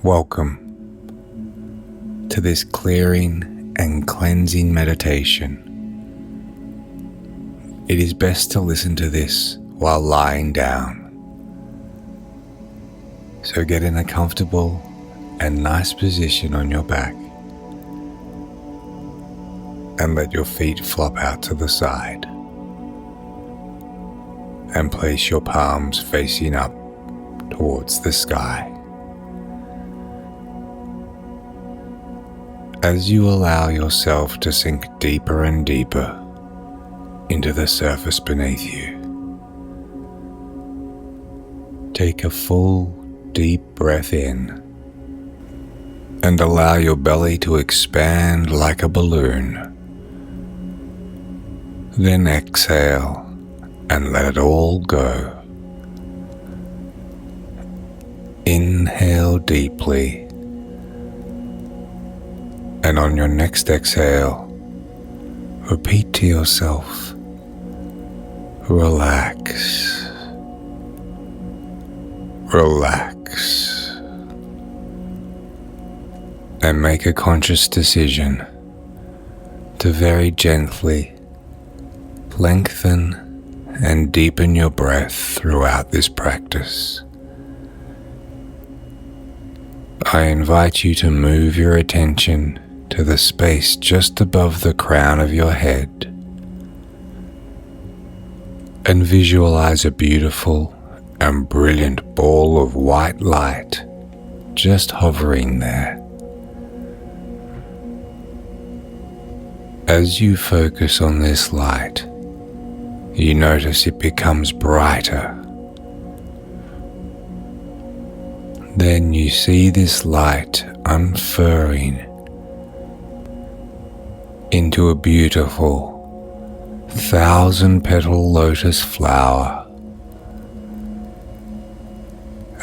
Welcome to this clearing and cleansing meditation. It is best to listen to this while lying down. So get in a comfortable and nice position on your back and let your feet flop out to the side. And place your palms facing up towards the sky. As you allow yourself to sink deeper and deeper into the surface beneath you, take a full, deep breath in and allow your belly to expand like a balloon. Then exhale and let it all go. Inhale deeply. And on your next exhale, repeat to yourself, relax, relax, and make a conscious decision to very gently lengthen and deepen your breath throughout this practice. I invite you to move your attention to the space just above the crown of your head and visualize a beautiful and brilliant ball of white light just hovering there. As you focus on this light, you notice it becomes brighter. Then you see this light unfurling into a beautiful 1,000-petal lotus flower.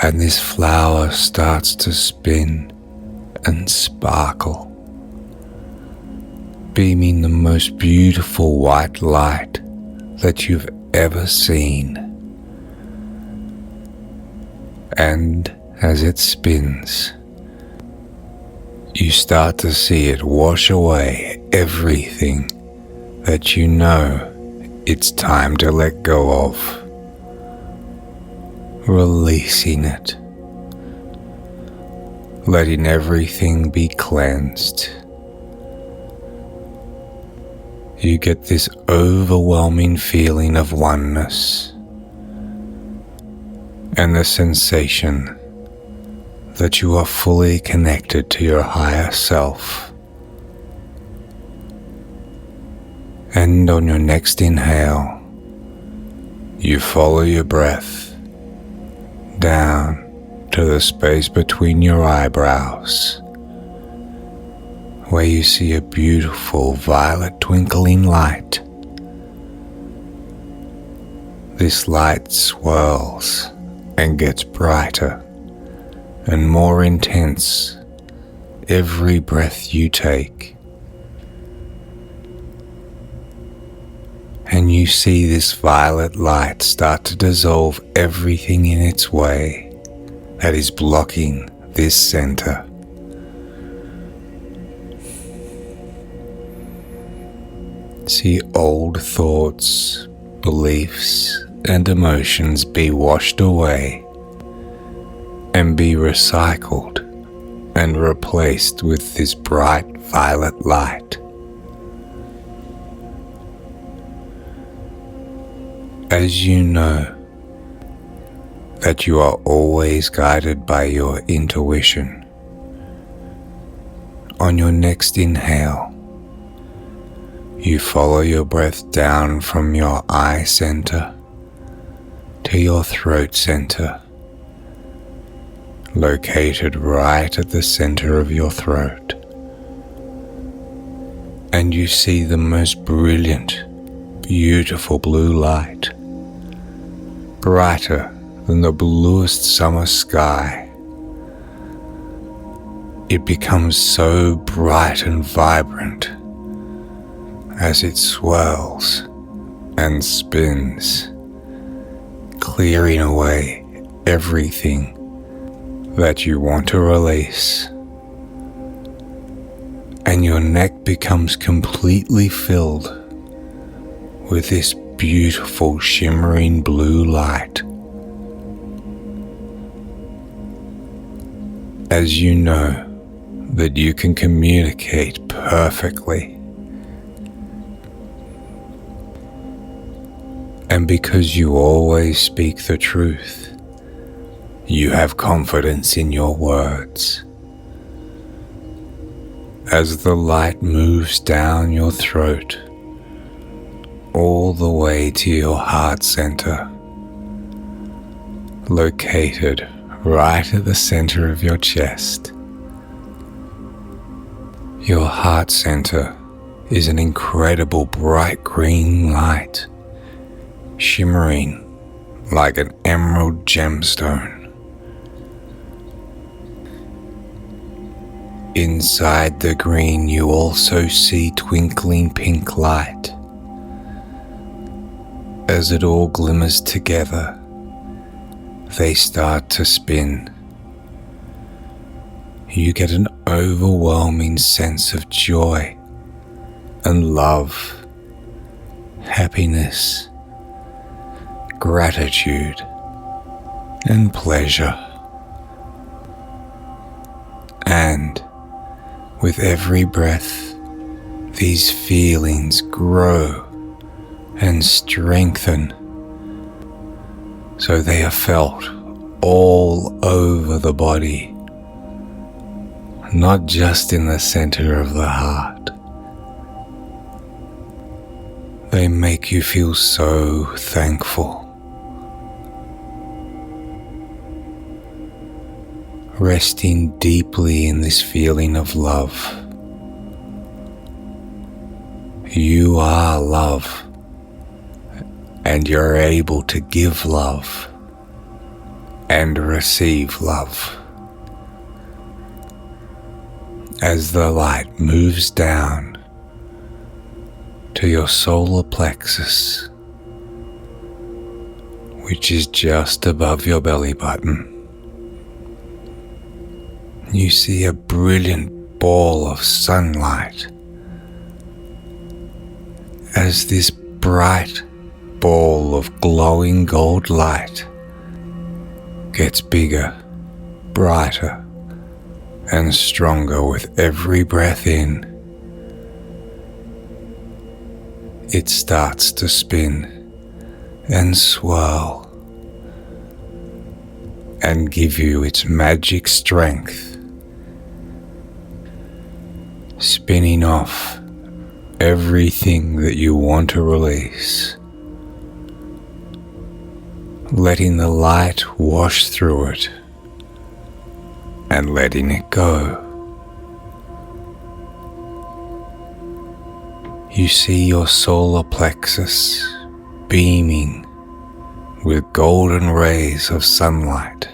And this flower starts to spin and sparkle, beaming the most beautiful white light that you've ever seen. And as it spins, you start to see it wash away everything that you know it's time to let go of, releasing it, letting everything be cleansed. You get this overwhelming feeling of oneness and the sensation that you are fully connected to your higher self. And on your next inhale, you follow your breath down to the space between your eyebrows, where you see a beautiful violet twinkling light. This light swirls and gets brighter and more intense every breath you take. And you see this violet light start to dissolve everything in its way that is blocking this center. See old thoughts, beliefs, and emotions be washed away and be recycled and replaced with this bright violet light. As you know that you are always guided by your intuition, on your next inhale, you follow your breath down from your eye center to your throat center, located right at the center of your throat. And you see the most brilliant, beautiful blue light, brighter than the bluest summer sky. It becomes so bright and vibrant as it swirls and spins, clearing away everything that you want to release, and your neck becomes completely filled with this beautiful shimmering blue light. As you know that you can communicate perfectly, and because you always speak the truth, you have confidence in your words. As the light moves down your throat, all the way to your heart center, located right at the center of your chest. Your heart center is an incredible bright green light, shimmering like an emerald gemstone. Inside the green, you also see twinkling pink light. As it all glimmers together, they start to spin. You get an overwhelming sense of joy and love, happiness, gratitude, and pleasure. And with every breath, these feelings grow and strengthen, so they are felt all over the body, not just in the center of the heart. They make you feel so thankful. Resting deeply in this feeling of love. You are love, and you're able to give love and receive love. As the light moves down to your solar plexus, which is just above your belly button, you see a brilliant ball of sunlight. As this bright ball of glowing gold light gets bigger, brighter, and stronger with every breath in, it starts to spin and swirl and give you its magic strength, spinning off everything that you want to release, letting the light wash through it and letting it go. You see your solar plexus beaming with golden rays of sunlight.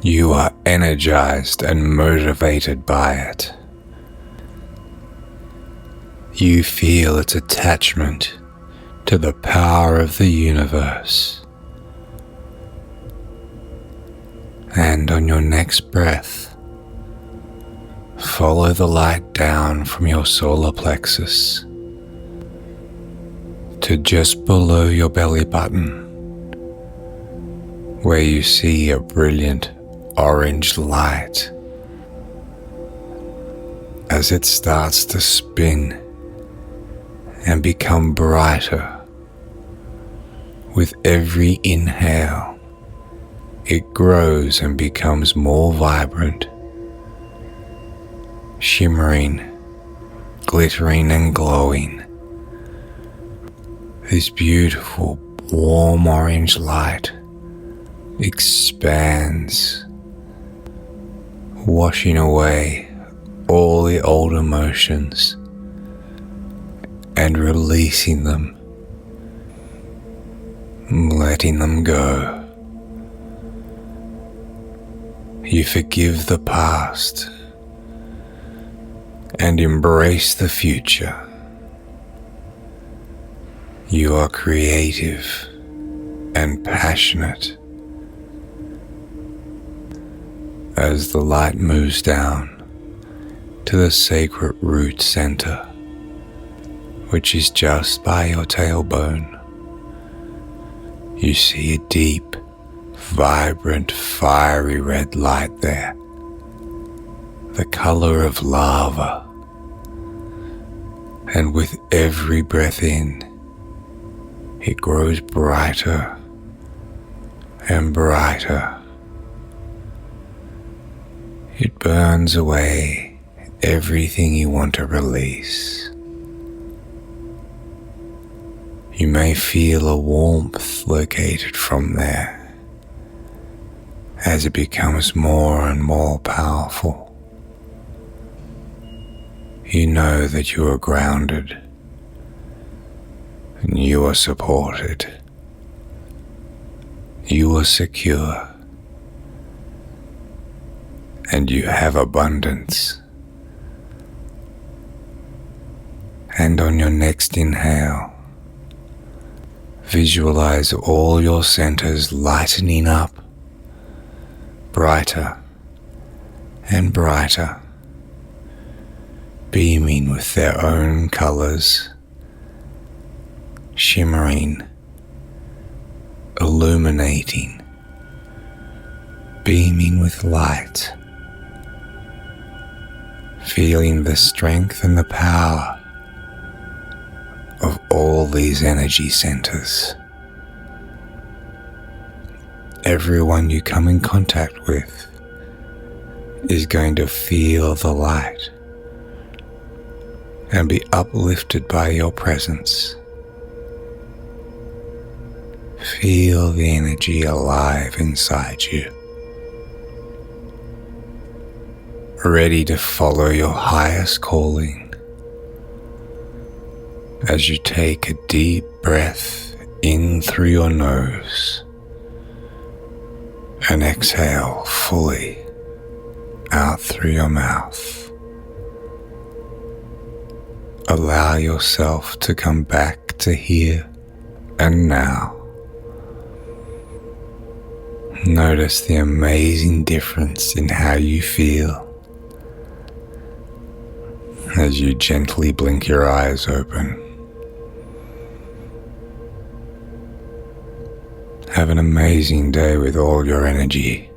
You are energized and motivated by it. You feel its attachment to the power of the universe. And on your next breath, follow the light down from your solar plexus to just below your belly button, where you see a brilliant orange light. As it starts to spin and become brighter with every inhale, it grows and becomes more vibrant, shimmering, glittering and glowing. This beautiful warm orange light expands, washing away all the old emotions and releasing them, letting them go. You forgive the past and embrace the future. You are creative and passionate, as the light moves down to the sacred root center, which is just by your tailbone. You see a deep, vibrant, fiery red light there, the color of lava. And with every breath in, it grows brighter and brighter. It burns away everything you want to release. You may feel a warmth located from there as it becomes more and more powerful. You know that you are grounded and you are supported. You are secure and you have abundance. And on your next inhale, visualize all your centers lightening up, brighter and brighter, beaming with their own colors, shimmering, illuminating, beaming with light, feeling the strength and the power of all these energy centers. Everyone you come in contact with is going to feel the light and be uplifted by your presence. Feel the energy alive inside you, ready to follow your highest calling. As you take a deep breath in through your nose and exhale fully out through your mouth. Allow yourself to come back to here and now. Notice the amazing difference in how you feel as you gently blink your eyes open. Have an amazing day with all your energy.